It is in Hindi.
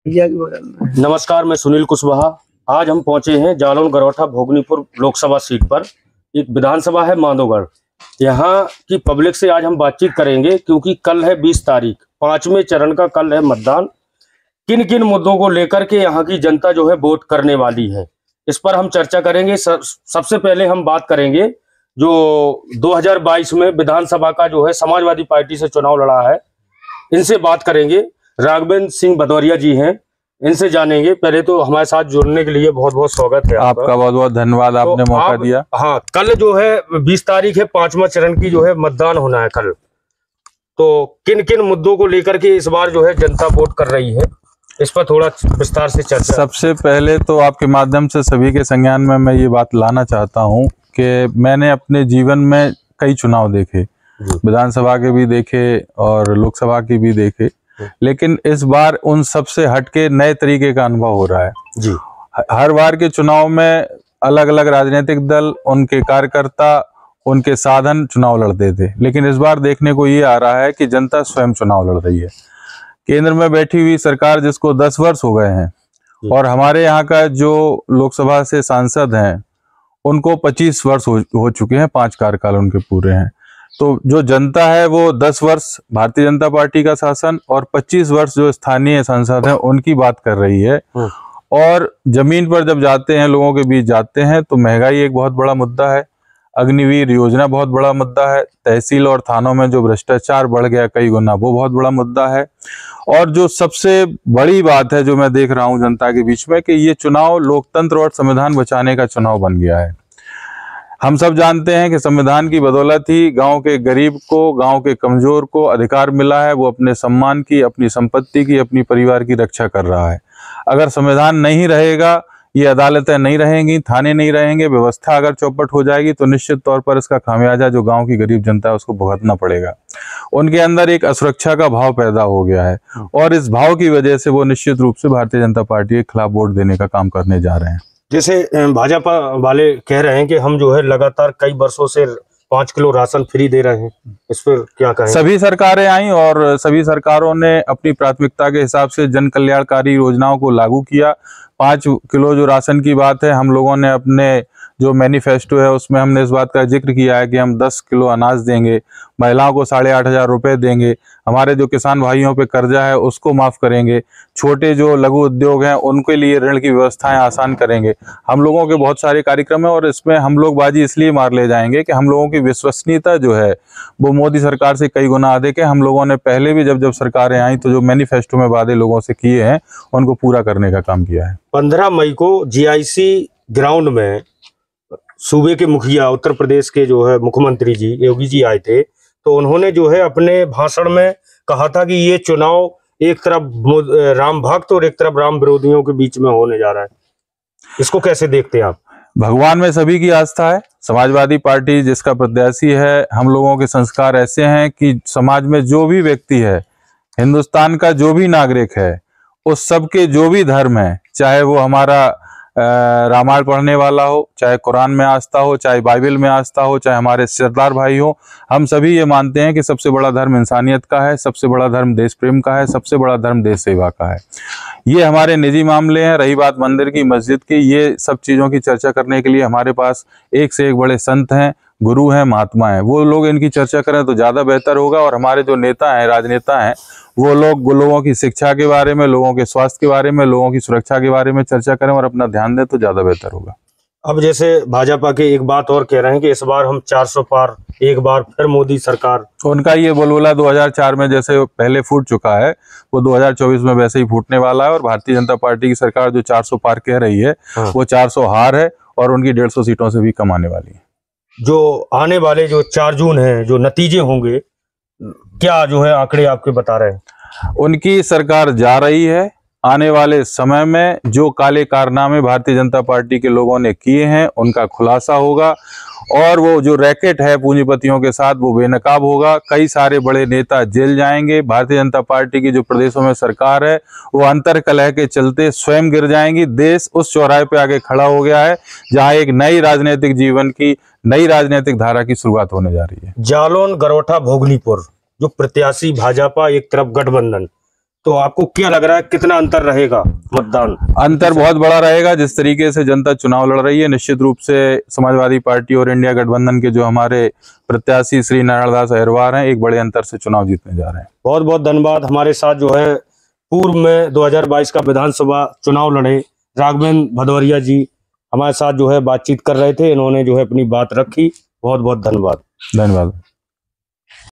नमस्कार, मैं सुनील कुशवाहा। आज हम पहुंचे हैं जालौन गरोठा भोगनीपुर लोकसभा सीट पर। एक विधानसभा है माधोगढ़। यहाँ की पब्लिक से आज हम बातचीत करेंगे क्योंकि कल है 20 तारीख, 5वें चरण का कल है मतदान। किन किन मुद्दों को लेकर के यहाँ की जनता जो है वोट करने वाली है, इस पर हम चर्चा करेंगे। सबसे पहले हम बात करेंगे जो 2022 में विधानसभा का जो है समाजवादी पार्टी से चुनाव लड़ा है, इनसे बात करेंगे। राघवेंद्र सिंह भदौरिया जी हैं, इनसे जानेंगे। पहले तो हमारे साथ जुड़ने के लिए बहुत बहुत स्वागत है आपका। बहुत बहुत धन्यवाद, आपने मौका दिया। हाँ, कल जो है 20 तारीख है, 5वां चरण की जो है मतदान होना है कल। तो किन किन मुद्दों को लेकर के इस बार जो है जनता वोट कर रही है, इस पर थोड़ा विस्तार से चर्चा। सबसे पहले तो आपके माध्यम से सभी के संज्ञान में मैं ये बात लाना चाहता हूँ कि मैंने अपने जीवन में कई चुनाव देखे, विधानसभा के भी देखे और लोकसभा के भी देखे, लेकिन इस बार उन सबसे हटके नए तरीके का अनुभव हो रहा है जी। हर बार के चुनाव में अलग अलग राजनीतिक दल, उनके कार्यकर्ता, उनके साधन चुनाव लड़ते थे, लेकिन इस बार देखने को ये आ रहा है कि जनता स्वयं चुनाव लड़ रही है। केंद्र में बैठी हुई सरकार जिसको 10 वर्ष हो गए हैं और हमारे यहाँ का जो लोकसभा से सांसद हैं उनको 25 वर्ष हो चुके हैं, 5 कार्यकाल उनके पूरे हैं। तो जो जनता है वो 10 वर्ष भारतीय जनता पार्टी का शासन और 25 वर्ष जो स्थानीय सांसद हैं उनकी बात कर रही है। और जमीन पर जब जाते हैं, लोगों के बीच जाते हैं, तो महंगाई एक बहुत बड़ा मुद्दा है, अग्निवीर योजना बहुत बड़ा मुद्दा है, तहसील और थानों में जो भ्रष्टाचार बढ़ गया कई गुना, वो बहुत बड़ा मुद्दा है। और जो सबसे बड़ी बात है जो मैं देख रहा हूँ जनता के बीच में, कि ये चुनाव लोकतंत्र और संविधान बचाने का चुनाव बन गया है। हम सब जानते हैं कि संविधान की बदौलत ही गांव के गरीब को, गांव के कमजोर को अधिकार मिला है, वो अपने सम्मान की, अपनी संपत्ति की, अपनी परिवार की रक्षा कर रहा है। अगर संविधान नहीं रहेगा, ये अदालतें नहीं रहेंगी, थाने नहीं रहेंगे, व्यवस्था अगर चौपट हो जाएगी, तो निश्चित तौर पर इसका खामियाजा जो गांव की गरीब जनता है उसको भुगतना पड़ेगा। उनके अंदर एक असुरक्षा का भाव पैदा हो गया है और इस भाव की वजह से वो निश्चित रूप से भारतीय जनता पार्टी के खिलाफ वोट देने का काम करने जा रहे हैं। जैसे भाजपा वाले कह रहे हैं कि हम जो है लगातार कई वर्षों से 5 किलो राशन फ्री दे रहे हैं, इस पर क्या कहें? सभी सरकारें आई और सभी सरकारों ने अपनी प्राथमिकता के हिसाब से जन कल्याणकारी योजनाओं को लागू किया। 5 किलो जो राशन की बात है, हम लोगों ने अपने जो मैनिफेस्टो है उसमें हमने इस बात का जिक्र किया है कि हम 10 किलो अनाज देंगे, महिलाओं को 8,500 रुपये देंगे, हमारे जो किसान भाइयों पे कर्जा है उसको माफ़ करेंगे, छोटे जो लघु उद्योग हैं उनके लिए ऋण की व्यवस्थाएं आसान करेंगे। हम लोगों के बहुत सारे कार्यक्रम हैं और इसमें हम लोग बाजी इसलिए मार ले जाएंगे कि हम लोगों की विश्वसनीयता जो है वो मोदी सरकार से कई गुना अधिक है। हम लोगों ने पहले भी जब सरकारें आई तो जो मैनिफेस्टो में वादे लोगों से किए हैं उनको पूरा करने का काम किया है। 15 मई को GIC ग्राउंड में सूबे के मुखिया, उत्तर प्रदेश के जो है मुख्यमंत्री जी योगी जी आए थे, तो उन्होंने जो है अपने भाषण में कहा था कि ये चुनाव एक तरफ राम भक्त और एक तरफ राम विरोधियों के बीच में होने जा रहा है। इसको कैसे देखते हैं आप? भगवान में सभी की आस्था है। समाजवादी पार्टी जिसका प्रत्याशी है, हम लोगों के संस्कार ऐसे हैं कि समाज में जो भी व्यक्ति है, हिंदुस्तान का जो भी नागरिक है, उस सबके जो भी धर्म है, चाहे वो हमारा रामायण पढ़ने वाला हो, चाहे कुरान में आस्था हो, चाहे बाइबल में आस्था हो, चाहे हमारे सरदार भाई हो, हम सभी ये मानते हैं कि सबसे बड़ा धर्म इंसानियत का है, सबसे बड़ा धर्म देश प्रेम का है, सबसे बड़ा धर्म देश सेवा का है। ये हमारे निजी मामले हैं। रही बात मंदिर की, मस्जिद की, ये सब चीज़ों की चर्चा करने के लिए हमारे पास एक से एक बड़े संत हैं, गुरु हैं, महात्मा हैं, वो लोग इनकी चर्चा करें तो ज़्यादा बेहतर होगा। और हमारे जो नेता हैं, राजनेता हैं, वो लोग लोगों की शिक्षा के बारे में, लोगों के स्वास्थ्य के बारे में, लोगों की सुरक्षा के बारे में चर्चा करें और अपना ध्यान दें तो ज़्यादा बेहतर होगा। अब जैसे भाजपा के एक बात और कह रहे हैं कि इस बार हम 400 पार, एक बार फिर मोदी सरकार। उनका ये बोलबोला 2004 में जैसे पहले फूट चुका है, वो 2024 में वैसे ही फूटने वाला है। और भारतीय जनता पार्टी की सरकार जो 400 पार कह रही है, वो 400 हार है और उनकी 150 सीटों से भी कम आने वाली है। जो आने वाले जो 4 जून है, जो नतीजे होंगे, क्या जो है आंकड़े आपके बता रहे हैं? उनकी सरकार जा रही है। आने वाले समय में जो काले कारनामे भारतीय जनता पार्टी के लोगों ने किए हैं उनका खुलासा होगा और वो जो रैकेट है पूंजीपतियों के साथ वो बेनकाब होगा। कई सारे बड़े नेता जेल जाएंगे। भारतीय जनता पार्टी की जो प्रदेशों में सरकार है वो अंतर्कलह के चलते स्वयं गिर जाएंगी। देश उस चौराहे पे आगे खड़ा हो गया है जहां एक नई राजनीतिक जीवन की, नई राजनीतिक धारा की शुरुआत होने जा रही है। जालौन गरोठा भोगनीपुर जो प्रत्याशी भाजपा, एक तरफ गठबंधन, तो आपको क्या लग रहा है, कितना अंतर रहेगा मतदान? अंतर बहुत बड़ा रहेगा। जिस तरीके से जनता चुनाव लड़ रही है, निश्चित रूप से समाजवादी पार्टी और इंडिया गठबंधन के जो हमारे प्रत्याशी श्री नारायण दास अहिरवार हैं, एक बड़े अंतर से चुनाव जीतने जा रहे हैं। बहुत बहुत धन्यवाद। हमारे साथ जो है पूर्व में 2022 का विधानसभा चुनाव लड़े राघवेंद्र भदौरिया जी हमारे साथ जो है बातचीत कर रहे थे। इन्होंने जो है अपनी बात रखी। बहुत बहुत धन्यवाद। धन्यवाद।